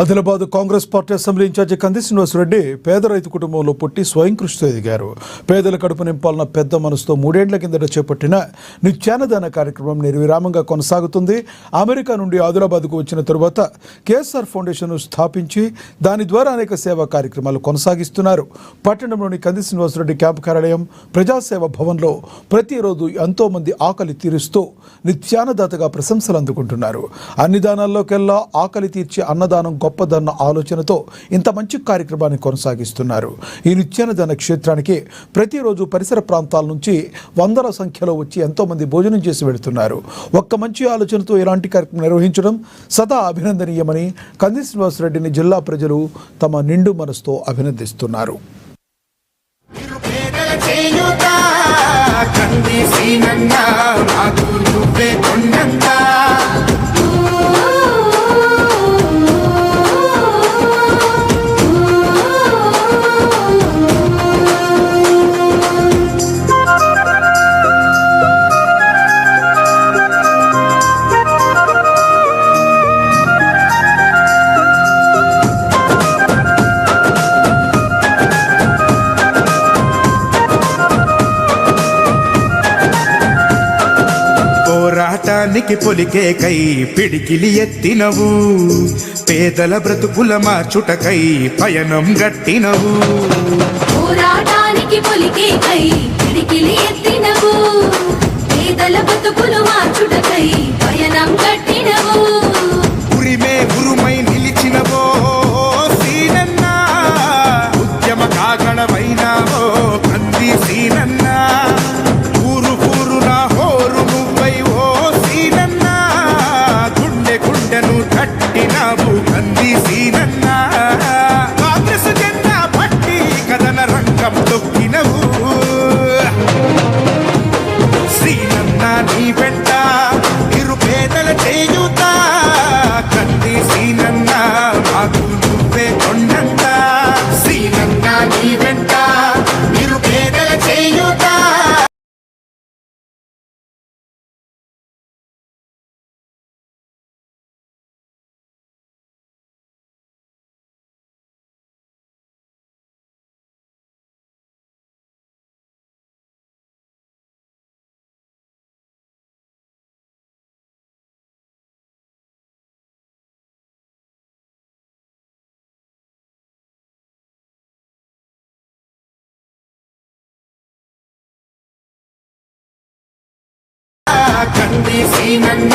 Adilabad Congress party assembly incharge Kandi Srinivas Reddy పేద రైతు కుటుంబంలో పుట్టి స్వయం కృషితో ఎదిగారు. పేదల కడుపు నింపాలన్న పెద్ద మనసుతో 3 ఏళ్ల కిందట చేపట్టిన నిత్యాన్నదాన కార్యక్రమం నిర్విరామంగా కొనసాగుతుంది. అమెరికా నుండి ఆదిలాబాద్కు వచ్చిన తరువాత కేఎస్ఆర్ ఫౌండేషన్ స్థాపించి దాని ద్వారా అనేక సేవా కార్యక్రమాలు కొనసాగిస్తున్నారు. పట్టణంలోని కంది శ్రీనివాసరెడ్డి క్యాంపు కార్యాలయం ప్రజాసేవ భవన్లో ప్రతిరోజు ఎంతో మంది ఆకలి తీరుస్తూ నిత్యాన్నదాతగా ప్రశంసలు అందుకుంటున్నారు. అన్ని దానాల్లోకెల్లా ఆకలి తీర్చే అన్నదానం గొప్పదన్న ఆలోచనతో ఇంత మంచి కార్యక్రమాన్ని కొనసాగిస్తున్నారు. ఈ నిత్యాన్నదాన క్షేత్రానికి ప్రతిరోజు పరిసర ప్రాంతాల నుంచి వందల సంఖ్యలో వచ్చి ఎంతో మంది భోజనం చేసి వెళుతున్నారు. ఒక్క మంచి ఆలోచనతో ఇలాంటి కార్యక్రమం నిర్వహించడం సదా అభినందనీయమని కంది శ్రీనివాసరెడ్డిని జిల్లా ప్రజలు తమ నిండు మనసుతో అభినందిస్తున్నారు. పోరాటానికి పొలికే కై పిడికిలి ఎత్తినవు, పేదల బ్రతుకుల మార్చుటకై పయనం గట్టినవు. పోరాటానికి పొలికే కై పిడికిలి ఎత్తినవు, పేదల బ్రతుకులు మార్చుటకై పయనం గట్టినవు. ఉరిమే ఉరుమై నిలిచినవో సీనన్న, ఉద్యమ కాగడమైనావో కంది సీనన్న. కంది సీనన్న కాంగ్రెస్ జెండా పట్టి కథన రంగం తొక్కినవు. సీనన్న నీ వెంట నిరుపేదల చేయూత, కంది సీనన్న మాకు నువ్వే కొండంత. సీనన్న నీ వెంట నిరుపేదల చేయూత. కంది సీనన్న